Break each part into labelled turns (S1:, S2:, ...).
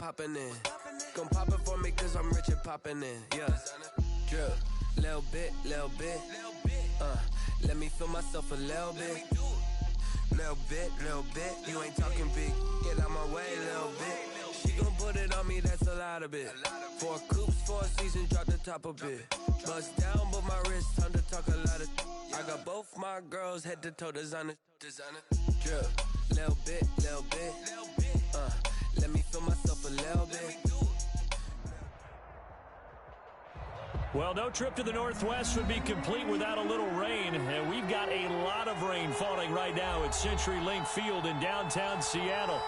S1: popping in. Gon' pop it for me cause I'm rich and popping in. Yeah. Drip. Little bit. Let me feel myself a little bit. Little bit. You ain't talking big. Get out my way, little bit. She gon' put it on me, that's a lot of it. 4 coops, 4 seasons, drop the top a bit. Bust down, but my wrist, time to talk a lot of. I got both my girls head to toe designer. Drip, little bit. Let me feel myself a little bit.
S2: Well, no trip to the Northwest would be complete without a little rain, and we've got a lot of rain falling right now at CenturyLink Field in downtown Seattle.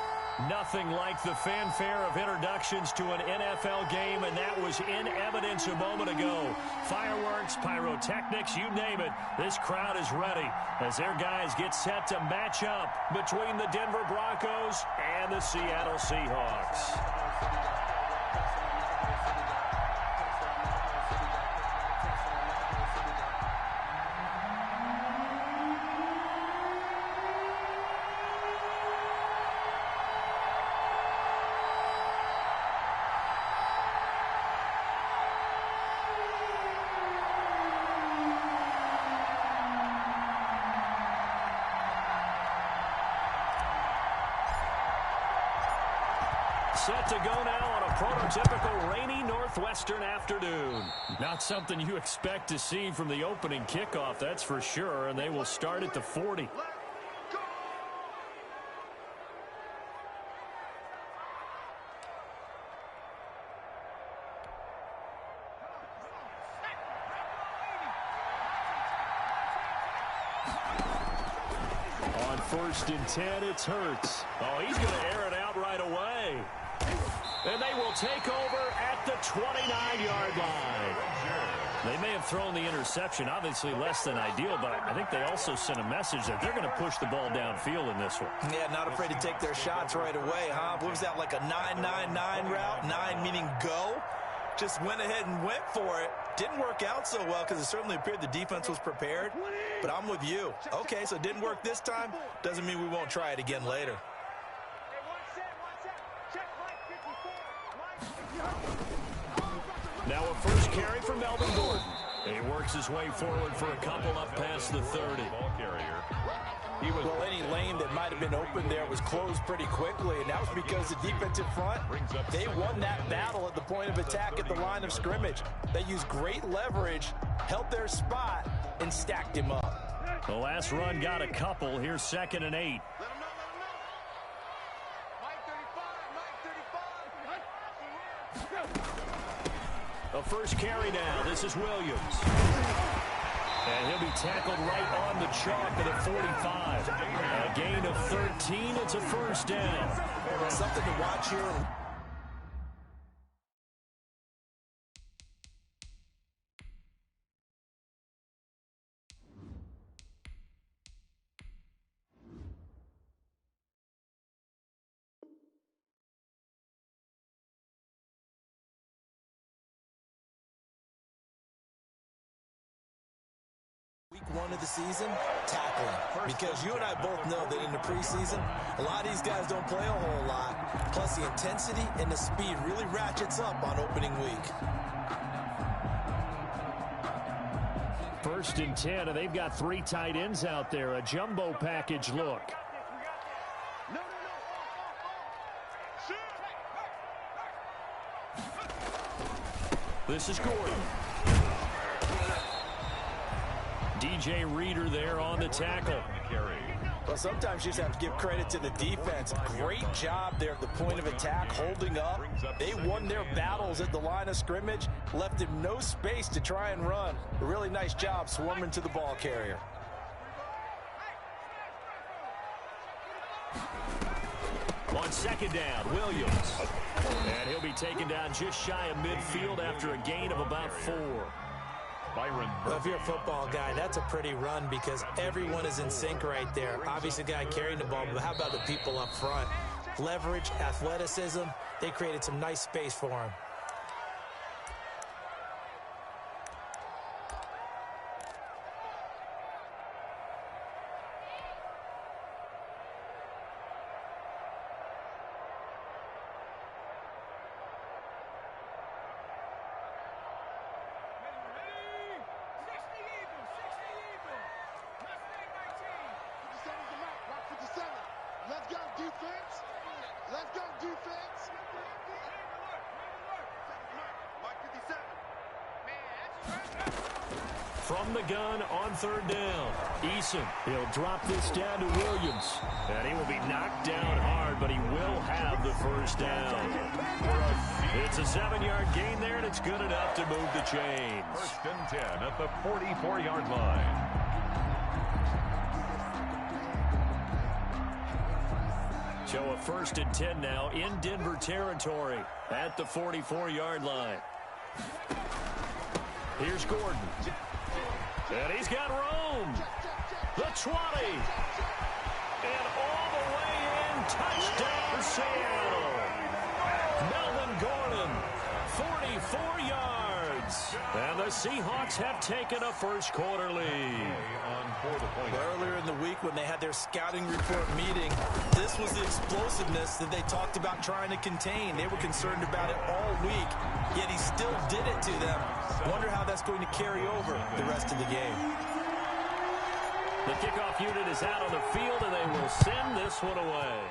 S2: Nothing like the fanfare of introductions to an NFL game, and that was in evidence a moment ago. Fireworks, pyrotechnics, you name it. This crowd is ready as their guys get set to match up between the Denver Broncos and the Seattle Seahawks. Set to go now on a prototypical rainy northwestern afternoon. Not something you expect to see from the opening kickoff, that's for sure, and they will start at the 40. On 1st and 10, it's Hurts. Oh, he's going to air it out right away. And they will take over at the 29-yard line. They may have thrown the interception, obviously less than ideal, but I think they also sent a message that they're going to push the ball downfield in this one.
S3: Yeah, not afraid to take their shots right away, huh? What was that, like a 9-9-9 route? 9 meaning go? Just went ahead and went for it. Didn't work out so well because it certainly appeared the defense was prepared. But I'm with you. Okay, so it didn't work this time. Doesn't mean we won't try it again later.
S2: Now a first carry for Melvin Gordon. He works his way forward for a couple up past the 30.
S3: Well, any lane that might have been open there was closed pretty quickly, and that was because the defensive front, they won that battle at the point of attack at the line of scrimmage. They used great leverage, held their spot, and stacked him up.
S2: The last run got a couple. Here's 2nd and 8. A first carry now. This is Williams. And he'll be tackled right on the chalk at a 45. A gain of 13. It's a first down.
S3: Something to watch here. Week 1 of the season, tackling. Because you and I both know that in the preseason, a lot of these guys don't play a whole lot. Plus, the intensity and the speed really ratchets up on opening week.
S2: 1st and 10, and they've got 3 tight ends out there. A jumbo package look. This is Gordon. DJ Reader there on the tackle.
S3: Well, sometimes you just have to give credit to the defense. Great job there at the point of attack, holding up. They won their battles at the line of scrimmage, left him no space to try and run. A really nice job swarming to the ball carrier.
S2: On 2nd down, Williams. And he'll be taken down just shy of midfield after a gain of about 4.
S3: Well, if you're a football guy, that's a pretty run because everyone is in sync right there. Obviously, the guy carrying the ball, but how about the people up front? Leverage, athleticism, they created some nice space for him.
S2: from the gun on third down. Eason, he'll drop this down to Williams. And he will be knocked down hard, but he will have the first down. It's a 7-yard gain there, and it's good enough to move the chains.
S4: 1st and 10 at the 44-yard line.
S2: So a 1st and 10 now in Denver territory at the 44-yard line. Here's Gordon. And he's got Rome. The 20. And all the way in. Touchdown, Seattle. Melvin Gordon, 44 yards. And the Seahawks have taken a first-quarter lead.
S3: Earlier in the week when they had their scouting report meeting, this was the explosiveness that they talked about trying to contain. They were concerned about it all week, yet he still did it to them. Wonder how that's going to carry over the rest of the game.
S2: The kickoff unit is out on the field, and they will send this one away.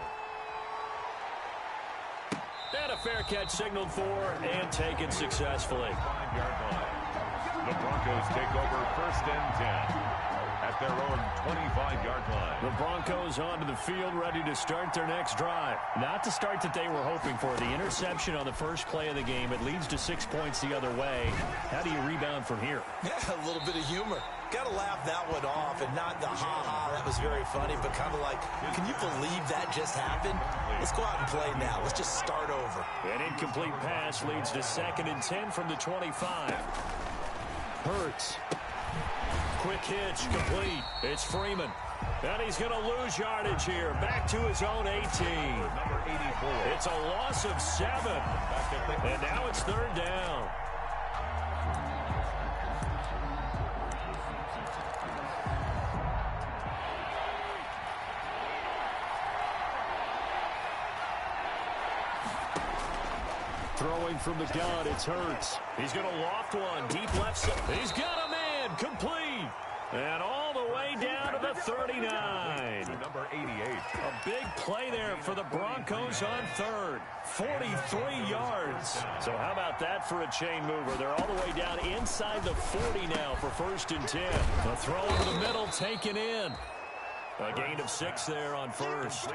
S2: And a fair catch signaled for and taken successfully.
S4: 5-yard line. The Broncos take over 1st and 10. At their own 25-yard line.
S2: The Broncos onto the field, ready to start their next drive. Not the start that they were hoping for. The interception on the first play of the game. It leads to 6 points the other way. How do you rebound from here?
S3: Yeah, a little bit of humor. Got to laugh that one off, and not the ha-ha, that was very funny, but kind of like, can you believe that just happened? Let's go out and play now. Let's just start over.
S2: An incomplete pass leads to 2nd and 10 from the 25. Hurts. Quick hitch, complete. It's Freeman. And he's going to lose yardage here. Back to his own 18.
S4: Number 84.
S2: It's a loss of 7. And now it's 3rd down. Throwing from the gun, it's Hurts. He's going to loft one, deep left side. He's got a man, complete. And all the way down to the 39.
S4: Number 88.
S2: A big play there for the Broncos on 3rd. 43 yards. So how about that for a chain mover? They're all the way down inside the 40 now for 1st and 10. The throw over the middle taken in. A gain of 6 there on 1st.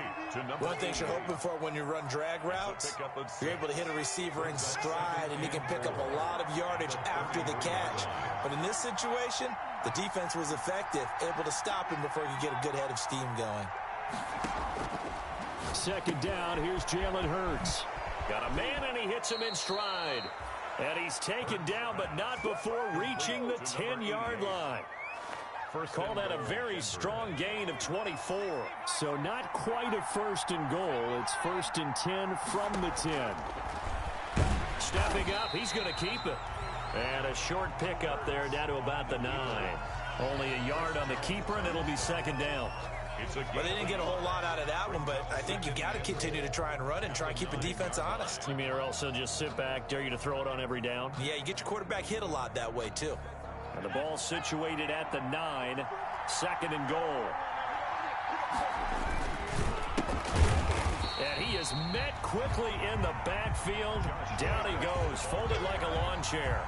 S3: One thing you're hoping for when you run drag routes, you're able to hit a receiver in stride, and he can pick up a lot of yardage after the catch. But in this situation, the defense was effective, able to stop him before he could get a good head of steam going.
S2: 2nd down, here's Jalen Hurts. Got a man, and he hits him in stride. And he's taken down, but not before reaching the 10-yard line. Call that a very strong gain of 24. So not quite a 1st and goal. It's 1st and 10 from the 10. Stepping up, he's going to keep it. And a short pickup there down to about the 9. Only a yard on the keeper, and it'll be 2nd down.
S3: Well, they didn't get a whole lot out of that one, but I think you got to continue to try and run and try and keep the defense honest.
S2: You mean or else they'll just sit back, dare you to throw it on every down?
S3: Yeah, you get your quarterback hit a lot that way, too.
S2: And the ball situated at the 9, 2nd and goal. And he is met quickly in the backfield. Down he goes, folded like a lawn chair.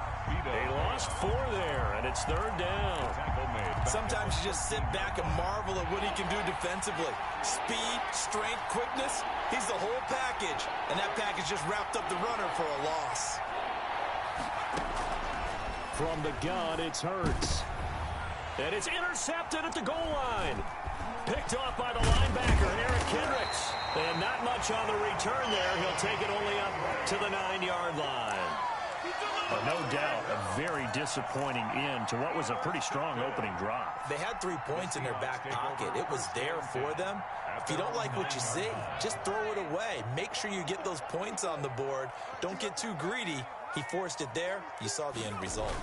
S2: They lost 4 there, and it's 3rd down.
S3: Sometimes you just sit back and marvel at what he can do defensively. Speed, strength, quickness, he's the whole package. And that package just wrapped up the runner for a loss.
S2: From the gun, it's Hurts. And it's intercepted at the goal line. Picked off by the linebacker, Eric Kendricks. And not much on the return there. He'll take it only up to the 9-yard line. But no doubt, a very disappointing end to what was a pretty strong opening drive.
S3: They had 3 points in their back pocket. It was there for them. If you don't like what you see, just throw it away. Make sure you get those points on the board. Don't get too greedy. He forced it there. You saw the end result.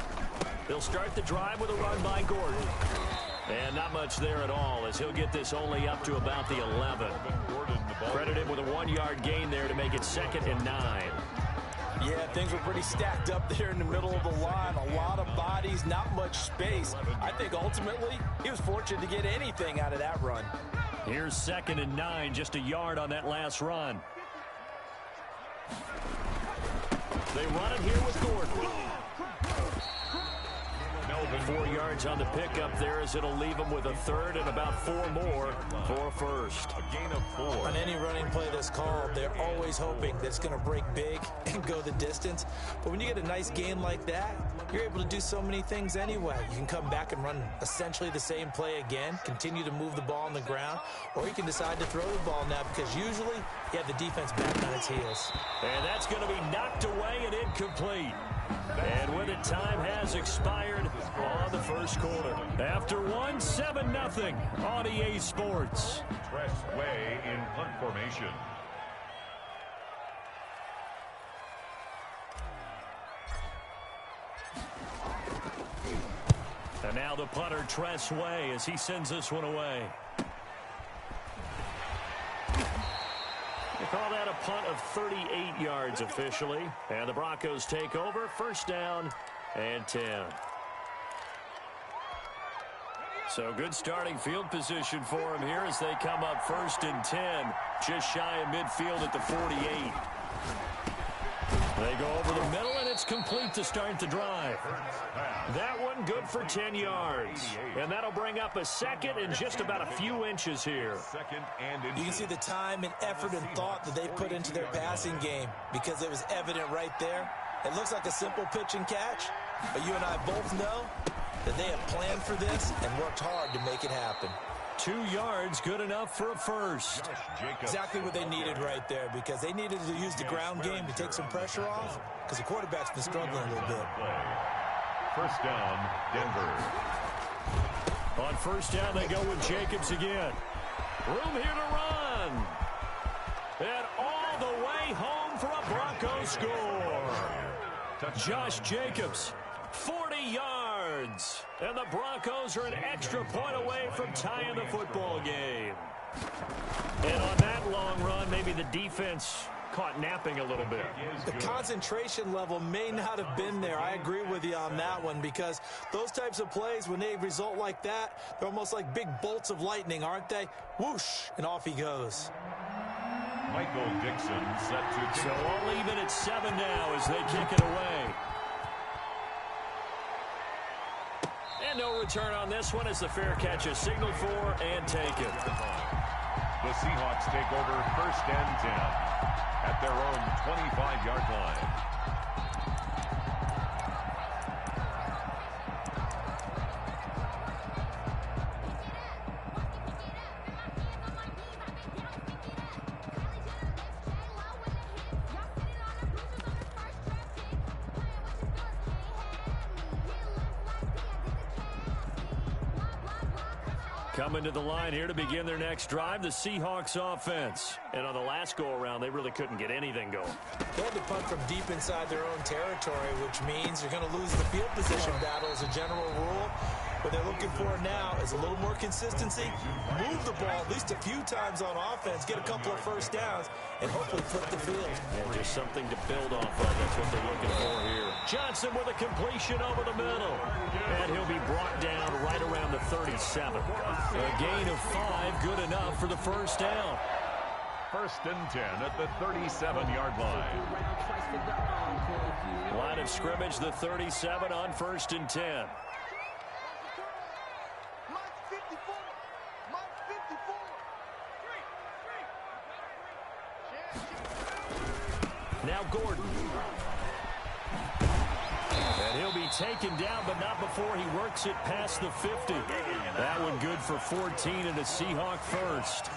S2: They'll start the drive with a run by Gordon. And not much there at all, as he'll get this only up to about the 11. Credited with a 1-yard gain there to make it 2nd and 9.
S3: Yeah, things were pretty stacked up there in the middle of the line. A lot of bodies, not much space. I think ultimately he was fortunate to get anything out of that run.
S2: Here's 2nd and 9, just a yard on that last run. They run it here with Gordon. 4 yards on the pickup there, as it'll leave them with a third and about 4 more for a first.
S4: A gain of 4.
S3: On any running play that's called, they're always hoping that it's going to break big and go the distance. But when you get a nice gain like that, you're able to do so many things anyway. You can come back and run essentially the same play again, continue to move the ball on the ground, or you can decide to throw the ball now because usually you have the defense back on its heels.
S2: And that's going to be knocked away and incomplete. And with it, time has expired on the first quarter. After 1, 7-0 on EA Sports.
S4: Press way in punt formation.
S2: And now the punter, Tress Way, as he sends this one away. They call that a punt of 38 yards officially. And the Broncos take over. First down and 10. So good starting field position for them here as they come up 1st and 10. Just shy of midfield at the 48. They go over the middle, and it's complete to start the drive. That one good for 10 yards. And that'll bring up a second and just about a few inches here.
S3: You can see the time and effort and thought that they put into their passing game because it was evident right there. It looks like a simple pitch and catch, but you and I both know that they have planned for this and worked hard to make it happen.
S2: 2 yards, good enough for a first.
S3: Exactly what they needed right there because they needed to use the ground game to take some pressure off because the quarterback's been struggling a little bit.
S4: First down, Denver.
S2: On first down, they go with Jacobs again. Room here to run. And all the way home for a Broncos score. Josh Jacobs, 40 yards. And the Broncos are an extra point away from tying the football game. And on that long run, maybe the defense caught napping a little bit.
S3: The concentration level may not have been there. I agree with you on that one because those types of plays, when they result like that, they're almost like big bolts of lightning, aren't they? Whoosh, and off he goes.
S4: Michael Dixon set to...
S2: So all even at 7 now as they kick it away. And no return on this one as the fair catch is signaled for and taken.
S4: The Seahawks take over 1st and 10 at their own 25-yard line.
S2: Coming to the line here to begin their next drive, the Seahawks offense. And on the last go-around, they really couldn't get anything going.
S3: They had to punt from deep inside their own territory, which means you're going to lose the field position battle as a general rule. What they're looking for now is a little more consistency, move the ball at least a few times on offense, get a couple of first downs, and hopefully flip the field.
S2: And just something to build off of. That's what they're looking for here. Johnson with a completion over the middle. And he'll be brought down right around the 37. A gain of 5, good enough for the first down.
S4: 1st and 10 at the 37-yard line.
S2: Line of scrimmage, the 37 on 1st and 10. Now Gordon. And he'll be taken down, but not before he works it past the 50. That one good for 14 and a Seahawk first.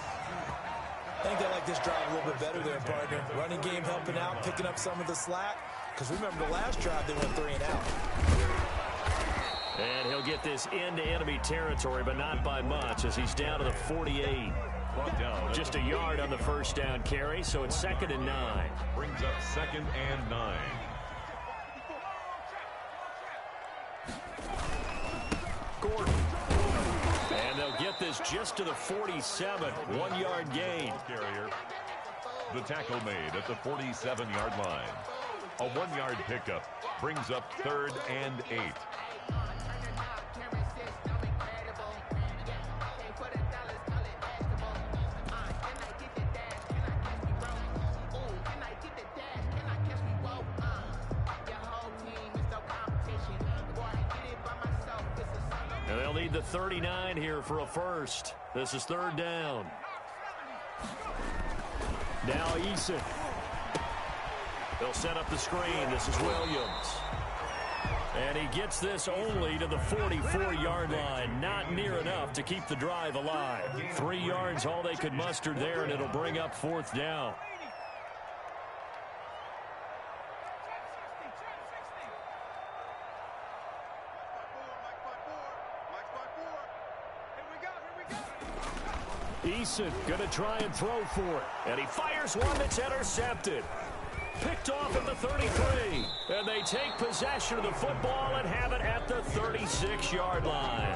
S3: I think they like this drive a little bit better there, partner. Running game helping out, picking up some of the slack. Because remember, the last drive they went 3 and out.
S2: And he'll get this into enemy territory, but not by much as he's down to the 48. Just a yard on the first down carry, so it's 2nd and 9.
S4: Brings up 2nd and 9.
S2: Gordon. And they'll get this just to the 47. 1-yard gain.
S4: Carrier. The tackle made at the 47-yard line. A 1-yard pickup brings up 3rd and 8.
S2: They'll need the 39 here for a first. This is third down. Now Eason. They'll set up the screen. This is Williams. And he gets this only to the 44-yard line. Not near enough to keep the drive alive. 3 yards, all they could muster there, and it'll bring up fourth down. Eason going to try and throw for it. And he fires one that's intercepted. Picked off at the 33. And they take possession of the football and have it at the 36-yard line.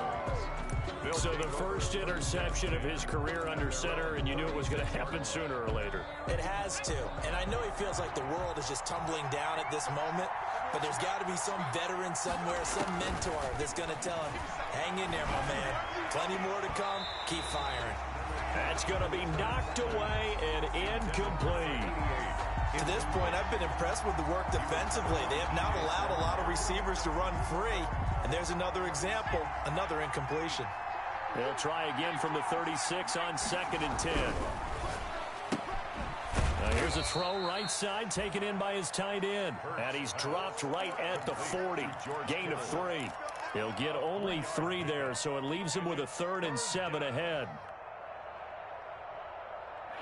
S2: So the first interception of his career under center, and you knew it was going to happen sooner or later.
S3: It has to. And I know he feels like the world is just tumbling down at this moment. But there's got to be some veteran somewhere, some mentor that's going to tell him, hang in there, my man. Plenty more to come. Keep firing.
S2: That's going to be knocked away and incomplete.
S3: To this point, I've been impressed with the work defensively. They have not allowed a lot of receivers to run free. And there's another example, another incompletion.
S2: They'll try again from the 36 on 2nd and 10. Now here's a throw right side, taken in by his tight end. And he's dropped right at the 40. Gain of 3. He'll get only 3 there, so it leaves him with a 3rd and 7 ahead.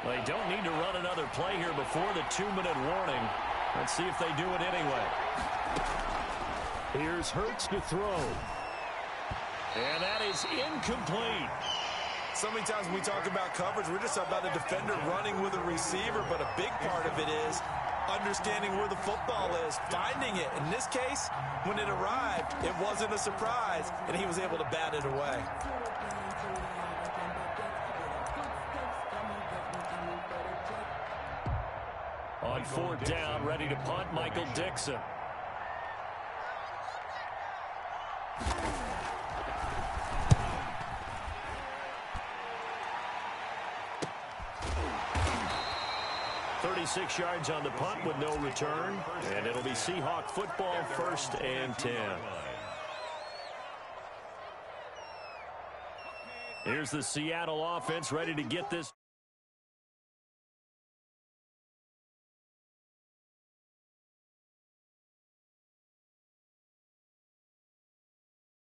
S2: They don't need to run another play here before the 2-minute warning. Let's see if they do it anyway. Here's Hurts to throw. And that is incomplete.
S3: So many times when we talk about coverage, we're just about a defender running with a receiver, but a big part of it is understanding where the football is, finding it. In this case, when it arrived, it wasn't a surprise, and he was able to bat it away.
S2: On 4th down, ready to punt, Michael Dixon. "36 yards on the punt with no return, and it'll be Seahawk football, 1st and 10. Here's the Seattle offense ready to get this.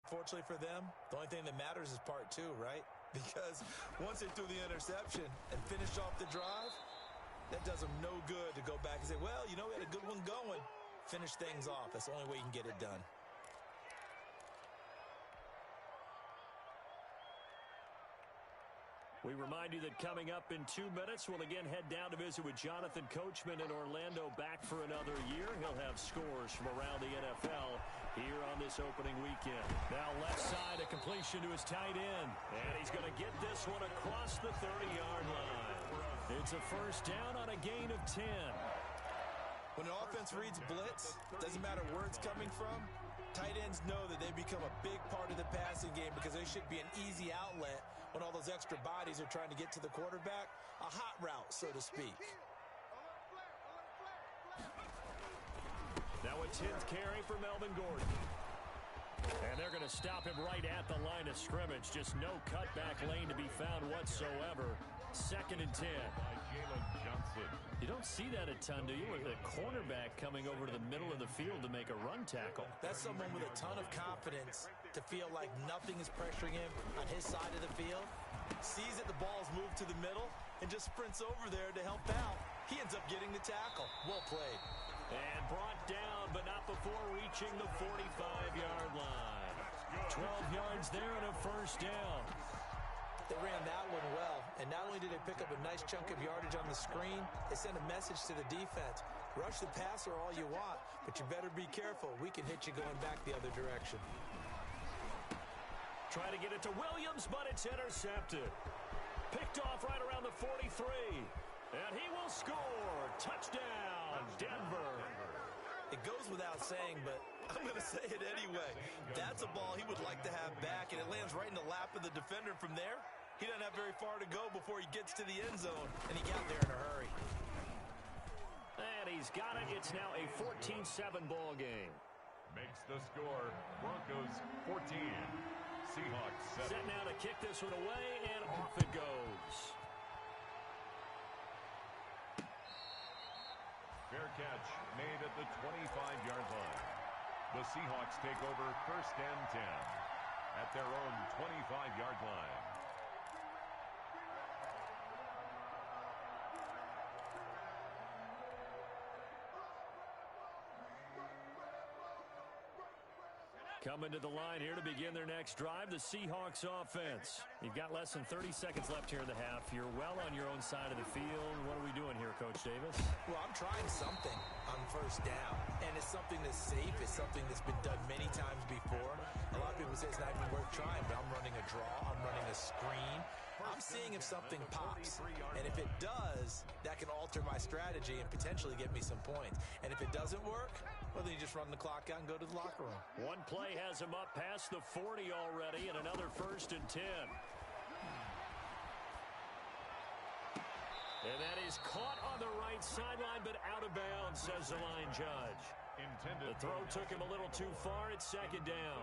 S3: Fortunately for them, the only thing that matters is part 2, right? Because once they threw the interception and finished off the drive, that does them no good to go back and say, well, you know, we had a good one going. Finish things off. That's the only way you can get it done.
S2: We remind you that coming up in 2 minutes, we'll again head down to visit with Jonathan Coachman in Orlando, back for another year. He'll have scores from around the NFL here on this opening weekend. Now left side, a completion to his tight end. And he's going to get this one across the 30-yard line. It's a first down on a gain of 10.
S3: When an offense reads blitz, doesn't matter where it's coming from, tight ends know that they become a big part of the passing game because they should be an easy outlet when all those extra bodies are trying to get to the quarterback. A hot route, so to speak.
S2: Now a 10th carry for Melvin Gordon. And they're going to stop him right at the line of scrimmage. Just no cutback lane to be found whatsoever. 2nd and 10. You don't see that a ton, do you? With a cornerback coming over to the middle of the field to make a run tackle.
S3: That's someone with a ton of confidence to feel like nothing is pressuring him on his side of the field. Sees that the ball's moved to the middle and just sprints over there to help out. He ends up getting the tackle. Well played.
S2: And brought down, but not before reaching the 45-yard line. 12 yards there and a first down.
S3: They ran that one well, and not only did they pick up a nice chunk of yardage on the screen, they sent a message to the defense. Rush the passer all you want, but you better be careful. We can hit you going back the other direction.
S2: Try to get it to Williams, but it's intercepted. Picked off right around the 43. And he will score. Touchdown, Denver.
S3: It goes without saying, but I'm going to say it anyway. That's a ball he would like to have back, and it lands right in the lap of the defender. From there, he doesn't have very far to go before he gets to the end zone, and he got there in a hurry.
S2: And he's got it. It's now a 14-7 ball game.
S4: Makes the score Broncos 14, Seahawks 7.
S2: Set now to kick this one away, and off it goes.
S4: Fair catch made at the 25-yard line. The Seahawks take over 1st and 10 at their own 25-yard line.
S2: Coming to the line here to begin their next drive, the Seahawks offense. You've got less than 30 seconds left here in the half. You're well on your own side of the field. What are we doing here, Coach Davis?
S3: Well, I'm trying something on 1st down, and it's something that's safe. It's something that's been done many times before. A lot of people say it's not even worth trying, but I'm running a draw. I'm running a screen. I'm seeing if something pops, and if it does, that can alter my strategy and potentially get me some points. And if it doesn't work, well, then you just run the clock out and go to the locker room.
S2: One play has him up past the 40 already, and another 1st and 10. And that is caught on the right sideline, but out of bounds, says the line judge. The throw took him a little too far. It's 2nd down.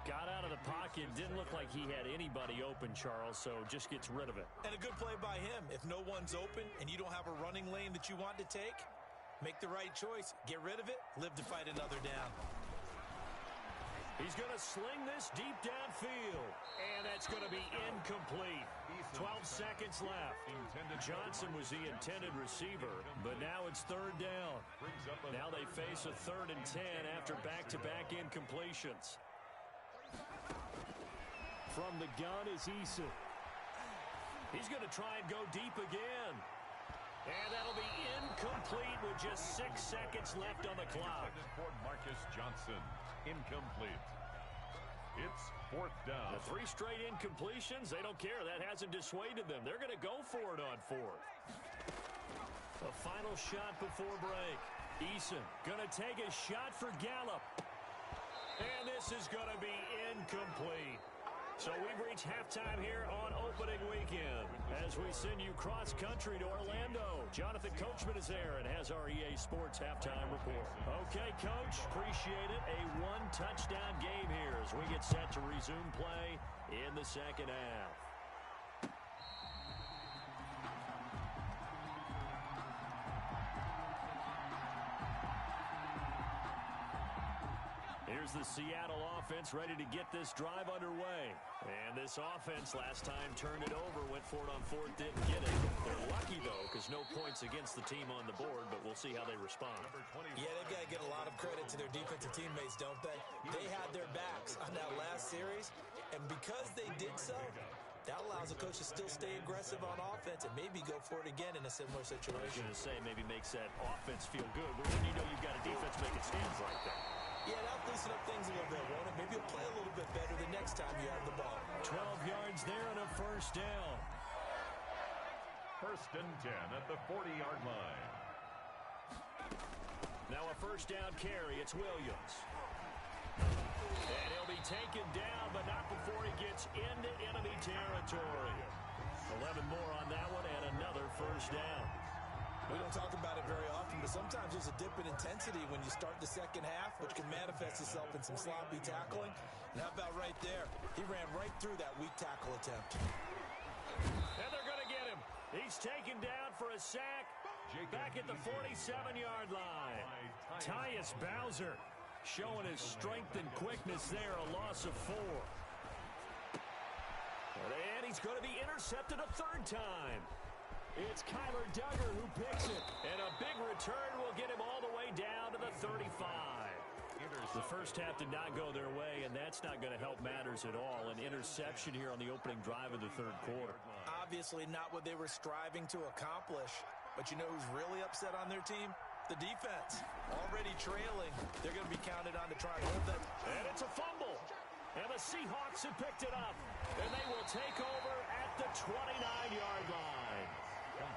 S2: Got out of the pocket. Didn't look like he had anybody open, Charles, so just gets rid of it.
S3: And a good play by him. If no one's open and you don't have a running lane that you want to take, make the right choice. Get rid of it. Live to fight another down.
S2: He's going to sling this deep downfield. And that's going to be incomplete. 12 seconds left. Johnson was the intended receiver, but now it's 3rd down. Now they face a 3rd and 10 after back-to-back incompletions. From the gun is Eason. He's going to try and go deep again. And that'll be incomplete with just 6 seconds left on the clock.
S4: For Marcus Johnson, incomplete. It's 4th down.
S2: The 3 straight incompletions, they don't care. That hasn't dissuaded them. They're going to go for it on 4th. A final shot before break. Eason going to take a shot for Gallup. And this is going to be incomplete. So we've reached halftime here on opening weekend as we send you cross-country to Orlando. Jonathan Coachman is there and has our EA Sports halftime report. Okay, Coach, appreciate it. A 1-touchdown game here as we get set to resume play in the 2nd half. Here's the Seattle offense ready to get this drive underway. And this offense last time turned it over, went for it on 4th, didn't get it. They're lucky, though, because no points against the team on the board, but we'll see how they respond.
S3: Yeah, they've got to get a lot of credit to their defensive teammates, don't they? They had their backs on that last series, and because they did so, that allows the coach to still stay aggressive on offense and maybe go for it again in a similar situation.
S2: I was going to say, maybe makes that offense feel good, but when you know you've got a defense making stands like that.
S3: Yeah, that'll loosen up things a little bit, won't it? Maybe you'll play a little bit better the next time you have the ball.
S2: 12 yards there and a 1st down.
S4: 1st and 10 at the 40-yard line.
S2: Now a 1st down carry. It's Williams. And he'll be taken down, but not before he gets into enemy territory. 11 more on that one and another 1st down.
S3: We don't talk about it very often, but sometimes there's a dip in intensity when you start the 2nd half, which can manifest itself in some sloppy tackling. And how about right there? He ran right through that weak tackle attempt.
S2: And they're going to get him. He's taken down for a sack back at the 47-yard line. Tyus Bowser showing his strength and quickness there, a loss of 4. And he's going to be intercepted a 3rd time. It's Kyler Duggar who picks it. And a big return will get him all the way down to the 35. The first half did not go their way, and that's not going to help matters at all. An interception here on the opening drive of the 3rd quarter.
S3: Obviously not what they were striving to accomplish. But you know who's really upset on their team? The defense. Already trailing. They're going to be counted on to try and hold them.
S2: And it's a fumble. And the Seahawks have picked it up. And they will take over at the 29-yard line.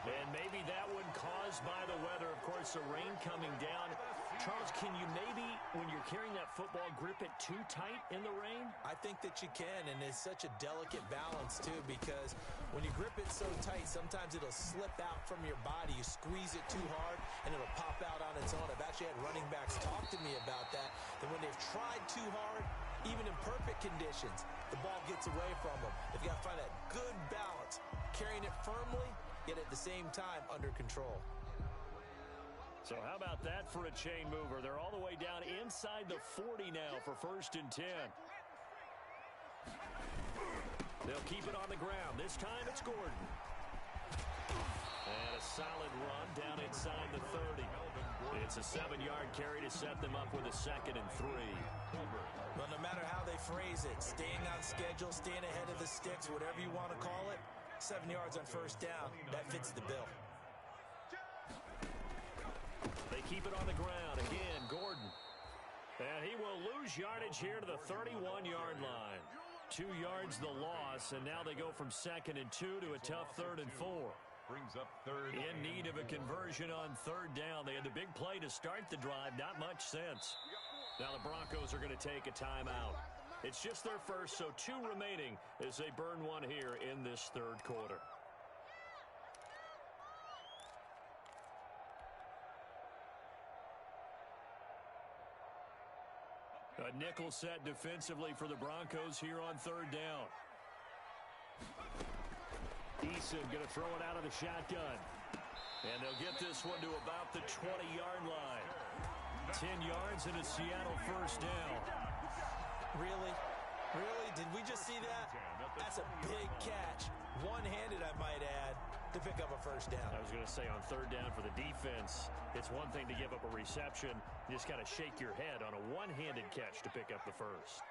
S2: And maybe that one caused by the weather. Of course, the rain coming down. Charles, can you maybe, when you're carrying that football, grip it too tight in the rain?
S3: I think that you can, and it's such a delicate balance, too, because when you grip it so tight, sometimes it'll slip out from your body. You squeeze it too hard, and it'll pop out on its own. I've actually had running backs talk to me about that, that when they've tried too hard, Even in perfect conditions, the ball gets away from them. They've got to find that good balance, carrying it firmly, yet at the same time under control.
S2: So how about that for a chain mover? They're all the way down inside the 40 now for 1st and 10. They'll keep it on the ground. This time it's Gordon. And a solid run down inside the 30. It's a 7-yard carry to set them up with a 2nd and 3.
S3: Well, no matter how they phrase it, staying on schedule, staying ahead of the sticks, whatever you want to call it, 7 yards on 1st down, that fits the bill.
S2: They keep it on the ground. Again, Gordon. And he will lose yardage here to the 31-yard line. 2 yards the loss, and now they go from 2nd and 2 to a tough 3rd and 4.
S4: Brings up 3rd.
S2: In need of a conversion on 3rd down. They had the big play to start the drive. Not much sense. Now the Broncos are going to take a timeout. It's just their first, so 2 remaining as they burn one here in this 3rd quarter. A nickel set defensively for the Broncos here on 3rd down. Eason going to throw it out of the shotgun. And they'll get this one to about the 20-yard line. 10 yards and a Seattle 1st down.
S3: Really? Really? Did we just see that? That's a big catch. One-handed, I might add, to pick up a 1st down.
S2: I was going to say on 3rd down for the defense, it's one thing to give up a reception. You just got to shake your head on a one-handed catch to pick up the 1st.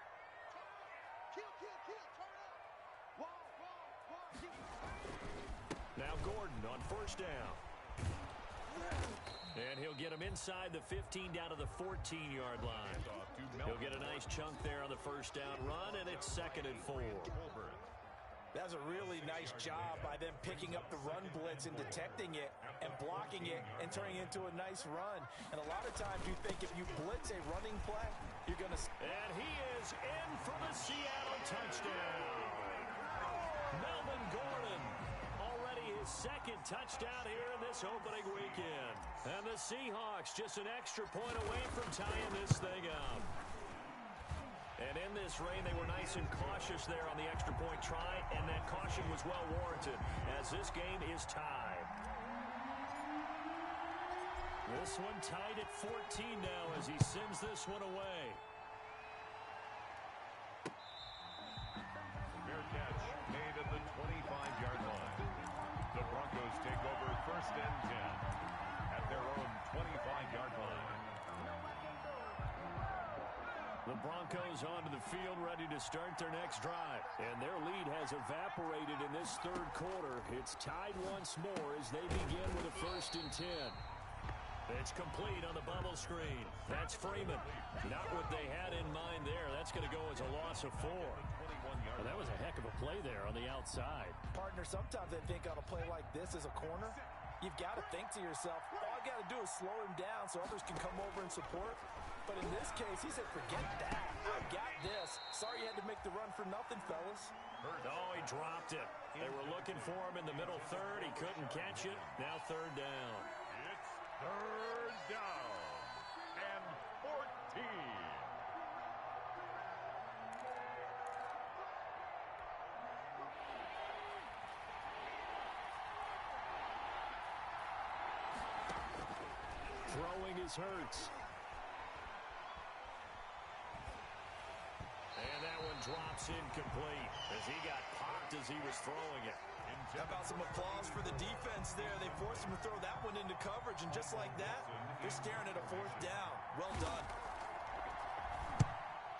S2: Now Gordon on 1st down. And he'll get him inside the 15 down to the 14-yard line. He'll get a nice chunk there on the 1st down run, and it's 2nd and 4.
S3: That's a really nice job by them picking up the run blitz and detecting it and blocking it and turning it into a nice run. And a lot of times you think if you blitz a running play, you're going to...
S2: And he is in for the Seattle touchdown. Melvin Gordon, already his 2nd touchdown here in this opening weekend. And the Seahawks just an extra point away from tying this thing up. And in this rain, they were nice and cautious there on the extra point try, and that caution was well warranted as this game is tied. This one tied at 14 now as he sends this one away.
S4: Fair catch made at the 25-yard line. The Broncos take over 1st and 10 at their own 25-yard line.
S2: The Broncos onto the field ready to start their next drive. And their lead has evaporated in this 3rd quarter. It's tied once more as they begin with a 1st and 10. It's complete on the bubble screen. That's Freeman. Not what they had in mind there. That's going to go as a loss of 4. Well, that was a heck of a play there on the outside.
S3: Partner, sometimes I think on a play like this as a corner, you've got to think to yourself, all I got to do is slow him down so others can come over and support. But in this case, he said, forget that. I got this. Sorry you had to make the run for nothing, fellas.
S2: Oh, he dropped it. They were looking for him in the middle 3rd. He couldn't catch it. Now 3rd down.
S4: It's 3rd down and 14.
S2: Throwing is Hurts. And that one drops incomplete as he got popped as he was throwing it.
S3: How about some applause for the defense there? They forced him to throw that one into coverage, and just like that, they're staring at a 4th down. Well done.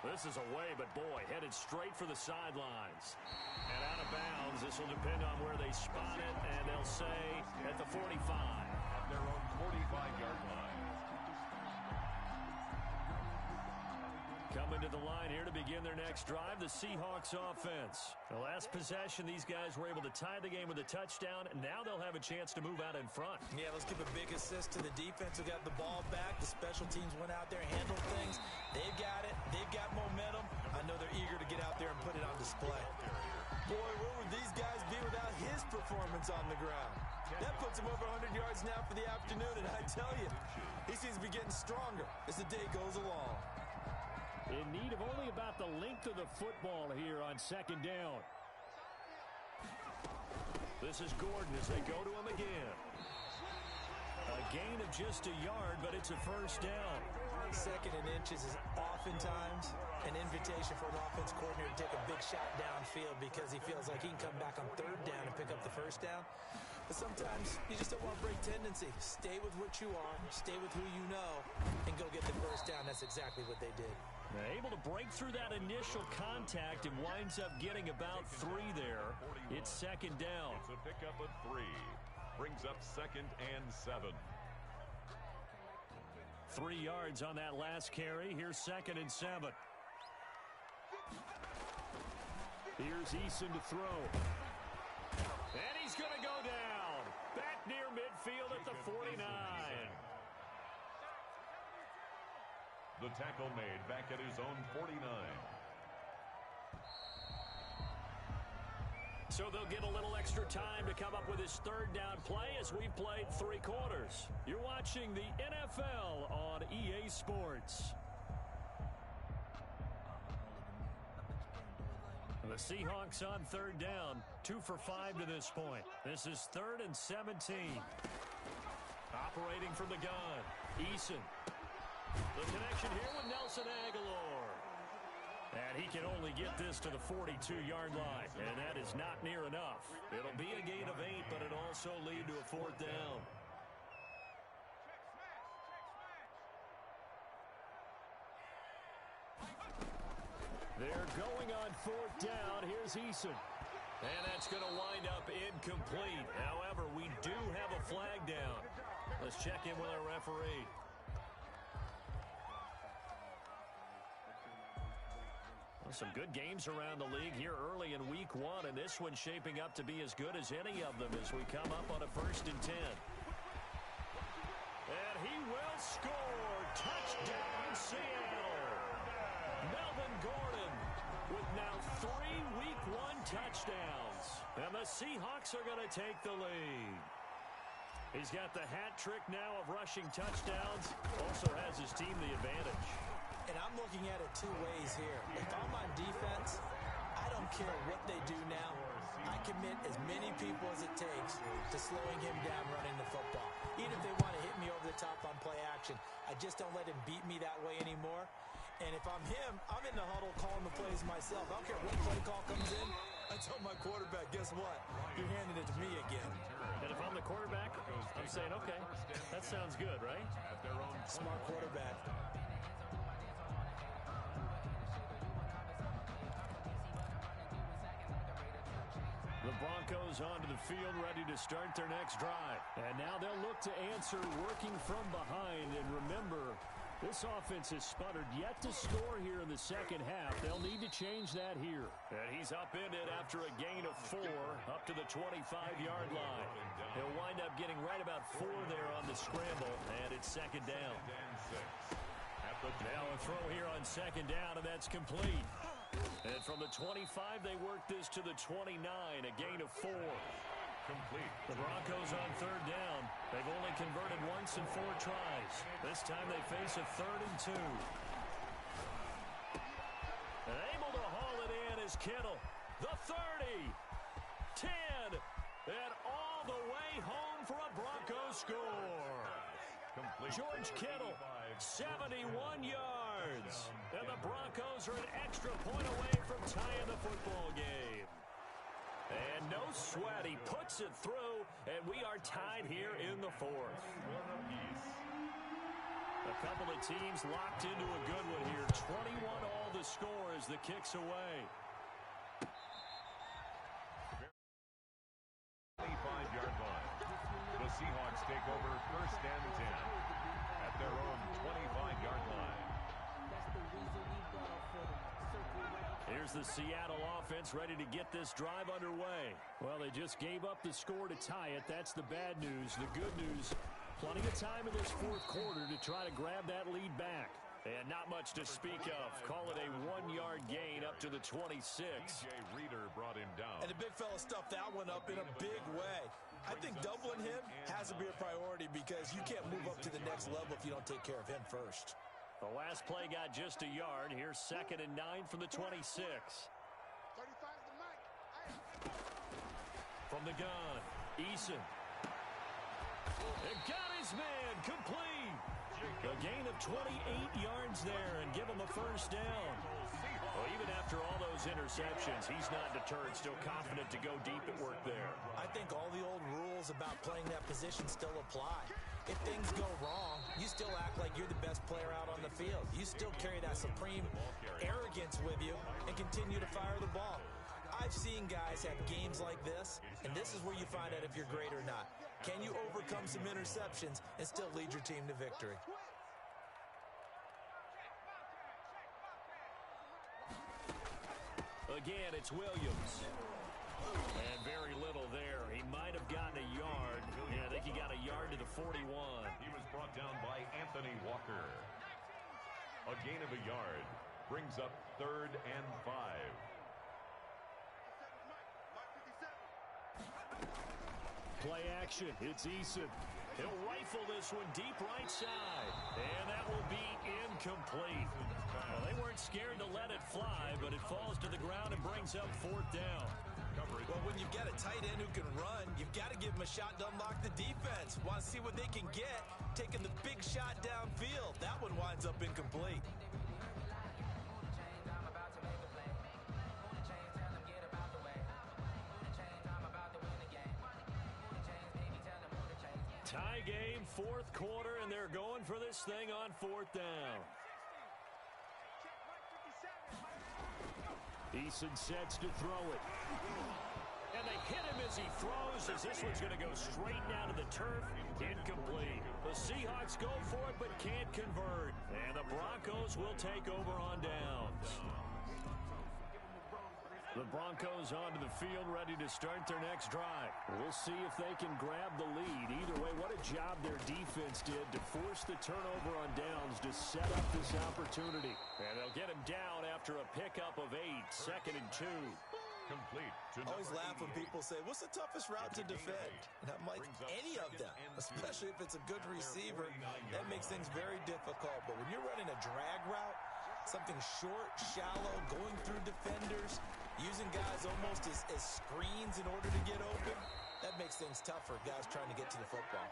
S2: This is away, but boy, headed straight for the sidelines. And out of bounds, this will depend on where they spot it, and they'll say at the 45.
S4: At their own 45-yard line.
S2: Coming to the line here to begin their next drive, the Seahawks offense. The last possession, these guys were able to tie the game with a touchdown, and now they'll have a chance to move out in front.
S3: Yeah, let's give a big assist to the defense who got the ball back. The special teams went out there, handled things. They've got it. They've got momentum. I know they're eager to get out there and put it on display. Boy, where would these guys be without his performance on the ground? That puts him over 100 yards now for the afternoon, and I tell you, he seems to be getting stronger as the day goes along.
S2: In need of only about the length of the football here on second down. This is Gordon as they go to him again. A gain of just a yard, but it's a first down.
S3: Second and inches is oftentimes an invitation for an offense coordinator to take a big shot downfield because he feels like he can come back on third down and pick up the first down. But sometimes you just don't want to break tendency. Stay with what you are, stay with who you know, and go get the first down. That's exactly what they did.
S2: They're able to break through that initial contact and winds up getting about 3 there. It's second down.
S4: It's a pickup of 3. Brings up 2nd and 7.
S2: 3 yards on that last carry. Here's 2nd and 7. Here's Eason to throw. And he's going to go down. Back near midfield at the 49.
S4: The tackle made back at his own 49.
S2: So they'll get a little extra time to come up with his third down play as we've played 3 quarters. You're watching the NFL on EA Sports. The Seahawks on third down, 2 for 5 to this point. This is 3rd and 17. Operating from the gun, Eason. The connection here with Nelson Aguilar. And he can only get this to the 42-yard line, and that is not near enough. It'll be a gain of 8, but it'll also lead to a 4th down. They're going on 4th down. Here's Eason. And that's going to wind up incomplete. However, we do have a flag down. Let's check in with our referee. Some good games around the league here early in week 1, and this one's shaping up to be as good as any of them as we come up on a 1st and 10. And he will score. Touchdown, Seattle. Melvin Gordon with now 3 week 1 touchdowns. And the Seahawks are going to take the lead. He's got the hat trick now of rushing touchdowns. Also has his team the advantage.
S3: And I'm looking at it 2 ways here. If I'm on defense, I don't care what they do now. I commit as many people as it takes to slowing him down running the football. Even if they want to hit me over the top on play action, I just don't let him beat me that way anymore. And if I'm him, I'm in the huddle calling the plays myself. I don't care what play call comes in. I tell my quarterback, guess what? You're handing it to me again.
S2: And if I'm the quarterback, I'm saying, okay, that sounds good, right?
S3: Smart quarterback.
S2: The Broncos onto the field, ready to start their next drive. And now they'll look to answer working from behind. And remember, this offense has sputtered yet to score here in the second half. They'll need to change that here. And he's upended after a gain of 4 up to the 25-yard line. He'll wind up getting right about 4 there on the scramble, and it's second down. Now a throw here on second down, and that's complete. And from the 25, they work this to the 29, a gain of 4.
S4: Complete.
S2: The Broncos on third down. They've only converted once in 4 tries. This time they face a 3rd and 2. And able to haul it in is Kittle. The 30, 10, and all the way home for a Broncos score.
S4: Complete.
S2: George Kittle, 71 yards. And the Broncos are an extra point away from tying the football game. And no sweat, he puts it through, and we are tied here in the 4th. A couple of teams locked into a good one here. 21 all the score as the kick's away.
S4: 25-yard line. The Seahawks take over 1st and 10 at their own 25-yard line.
S2: Here's the Seattle offense ready to get this drive underway. Well, they just gave up the score to tie it. That's the bad news. The good news, plenty of time in this 4th quarter to try to grab that lead back. And not much to speak of. Call it a 1-yard gain up to the 26.
S4: Reader brought him down.
S3: And the big fella stuffed that one up in a big way. I think doubling him has to be a priority because you can't move up to the next level if you don't take care of him first.
S2: The last play got just a yard. Here's 2nd and 9 from the 26.
S5: 35 the mic.
S2: From the gun, Eason. And got his man complete. A gain of 28 yards there and give him a first down. Well, even after all those interceptions, he's not deterred, still confident to go deep at work there.
S3: I think all the old rules about playing that position still apply. If things go wrong, you still act like you're the best player out on the field. You still carry that supreme arrogance with you and continue to fire the ball. I've seen guys have games like this, and this is where you find out if you're great or not. Can you overcome some interceptions and still lead your team to victory?
S2: Again, it's Williams. And very little there. He might have gotten a yard. Yeah, I think he got a yard to the 41.
S4: He was brought down by Anthony Walker. A gain of a yard brings up 3rd and 5.
S2: Play action. It's Eason. He'll rifle this one deep right side. And that will be incomplete. Well, they weren't scared to let it fly, but it falls to the ground and brings up 4th down.
S3: Well, when you've got a tight end who can run, you've got to give him a shot to unlock the defense. Want to see what they can get, taking the big shot downfield. That one winds up incomplete.
S2: Tie game, 4th quarter, and they're going for this thing on 4th down. Eason sets to throw it. And they hit him as he throws, as this one's going to go straight down to the turf. Incomplete. The Seahawks go for it, but can't convert. And the Broncos will take over on downs. The Broncos onto the field, ready to start their next drive. We'll see if they can grab the lead. Either way, what a job their defense did to force the turnover on downs to set up this opportunity. And they'll get him down after a pickup of 8, 2nd and 2.
S4: Complete.
S3: I always laugh when people say, what's the toughest route to defend? And I'm like, any of them, especially if it's a good receiver. That makes things very difficult. But when you're running a drag route, something short, shallow, going through defenders, using guys almost as screens in order to get open, that makes things tough for guys trying to get to the football.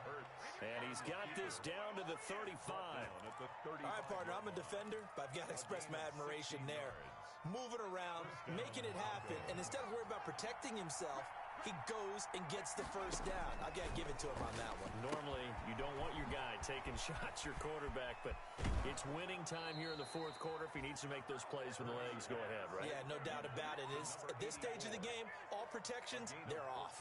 S2: And he's got this down to the 35.
S3: All right, partner, I'm a defender, but I've got to express my admiration there. Moving around, making it happen, and instead of worrying about protecting himself, he goes and gets the first down. I've got to give it to him on that one.
S2: Normally, you don't want your guy taking shots, your quarterback, but it's winning time here in the 4th quarter if he needs to make those plays when the legs go ahead, right?
S3: Yeah, no doubt about it. At this stage of the game, all protections, they're off.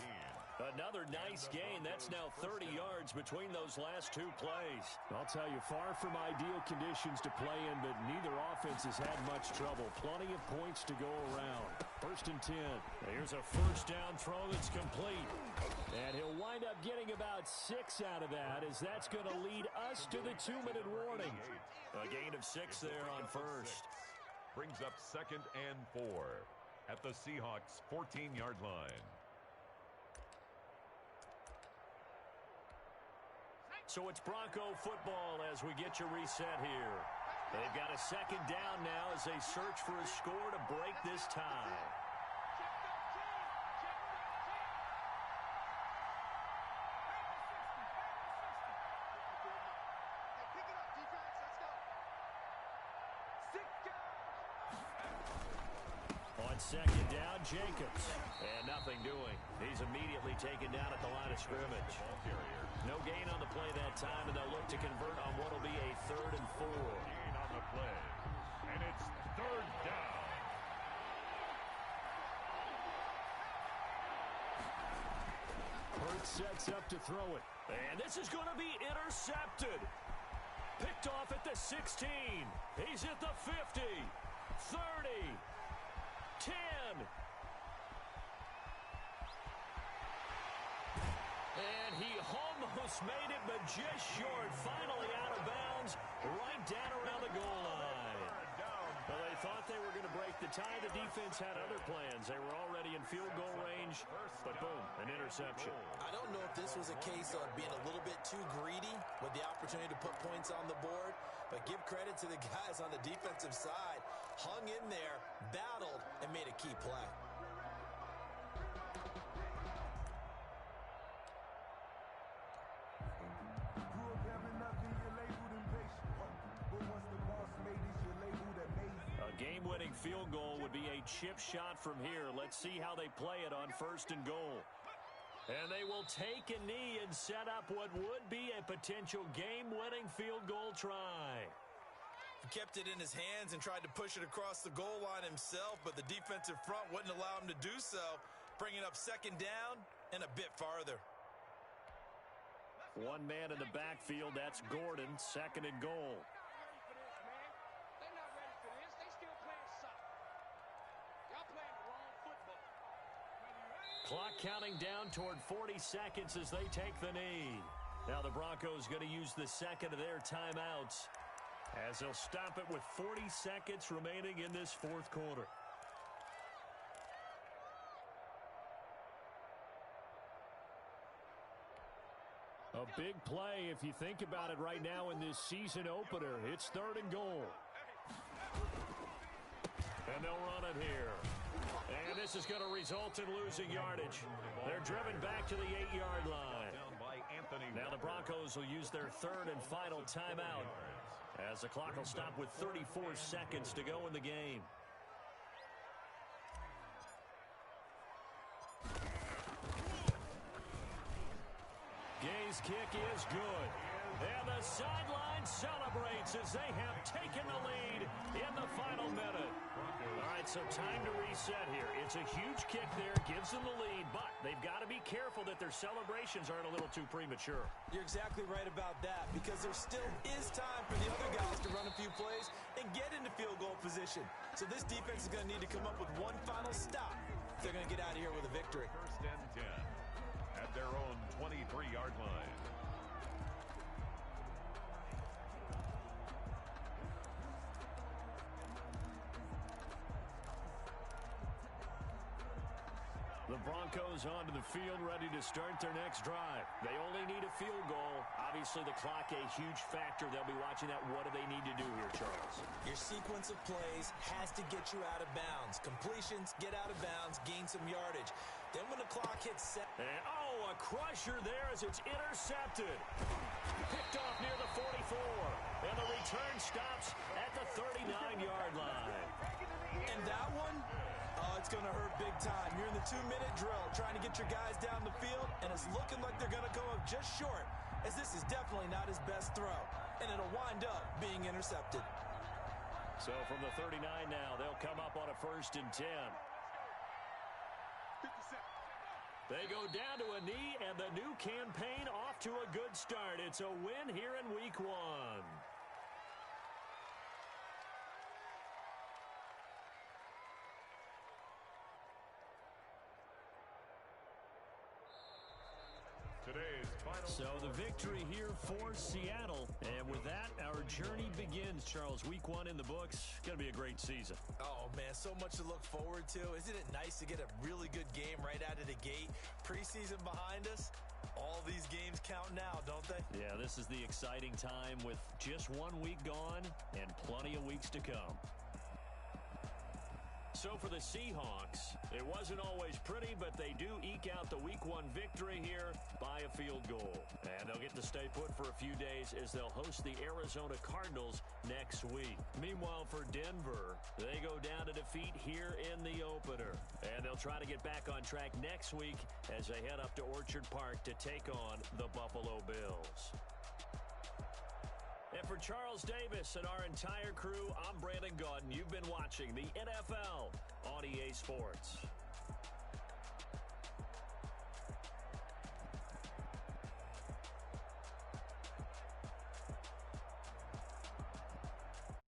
S2: Another nice gain. That's now 30 yards between those last 2 plays. I'll tell you, far from ideal conditions to play in, but neither offense has had much trouble. Plenty of points to go around. 1st and 10. Here's a first down throw that's complete. And he'll wind up getting about 6 out of that, as that's going to lead us to the 2-minute warning. A gain of 6 there on 1st.
S4: Brings up 2nd and 4 at the Seahawks' 14-yard line.
S2: So it's Bronco football as we get you reset here. They've got a 2nd down now as they search for a score to break this tie. On 2nd down, Jacobs. And nothing doing. He's immediately taken down at the line of scrimmage. No gain on the play that time, and they'll look to convert on what will be a 3rd and 4.
S4: Gain on the play. And it's 3rd down.
S2: Hurts sets up to throw it. And this is going to be intercepted. Picked off at the 16. He's at the 50. 30. 10. And he almost made it, but just short. Finally out of bounds, right down around the goal line. Well, they thought they were going to break the tie. The defense had other plans. They were already in field goal range, but boom, an interception.
S3: I don't know if this was a case of being a little bit too greedy with the opportunity to put points on the board. But give credit to the guys on the defensive side. Hung in there, battled, and made a key play.
S2: A game-winning field goal would be a chip shot from here. Let's see how they play it on 1st and goal. And they will take a knee and set up what would be a potential game-winning field goal try.
S3: He kept it in his hands and tried to push it across the goal line himself, but the defensive front wouldn't allow him to do so, bringing up 2nd down and a bit farther.
S2: One man in the backfield, that's Gordon, 2nd and goal. Clock counting down toward 40 seconds as they take the knee. Now the Broncos going to use the 2nd of their timeouts as they'll stop it with 40 seconds remaining in this 4th quarter. A big play if you think about it right now in this season opener. It's 3rd and goal. And they'll run it here. And this is going to result in losing yardage. They're driven back to the 8-yard line. Now the Broncos will use their 3rd and final timeout as the clock will stop with 34 seconds to go in the game. Gay's kick is good. And the sideline celebrates as they have taken the lead in the final minute. All right, so time to reset here. It's a huge kick there, gives them the lead, but they've got to be careful that their celebrations aren't a little too premature.
S3: You're exactly right about that, because there still is time for the other guys to run a few plays and get into field goal position. So this defense is going to need to come up with one final stop if they're going to get out of here with a victory.
S4: 1st and 10 at their own 23-yard line.
S2: The Broncos onto the field, ready to start their next drive. They only need a field goal. Obviously, the clock a huge factor. They'll be watching that. What do they need to do here, Charles?
S3: Your sequence of plays has to get you out of bounds. Completions, get out of bounds, gain some yardage. Then when the clock hits set...
S2: And, a crusher there as it's intercepted. Picked off near the 44. And the return stops at the 39-yard line.
S3: And that one... it's going to hurt big time. You're in the 2-minute drill trying to get your guys down the field, and it's looking like they're going to go up just short, as this is definitely not his best throw, and it'll wind up being intercepted.
S2: So from the 39 now, they'll come up on a 1st and 10. They go down to a knee, and the new campaign off to a good start. It's a win here in Week 1. So the victory here for Seattle. And with that, our journey begins, Charles. Week 1 in the books. Going to be a great season.
S3: Oh, man, so much to look forward to. Isn't it nice to get a really good game right out of the gate? Preseason behind us. All these games count now, don't they?
S2: Yeah, this is the exciting time with just 1 week gone and plenty of weeks to come. So for the Seahawks, it wasn't always pretty, but they do eke out the Week 1 victory here by a field goal. And they'll get to stay put for a few days as they'll host the Arizona Cardinals next week. Meanwhile, for Denver, they go down to defeat here in the opener. And they'll try to get back on track next week as they head up to Orchard Park to take on the Buffalo Bills. And for Charles Davis and our entire crew, I'm Brandon Gaudin. You've been watching the NFL on EA Sports.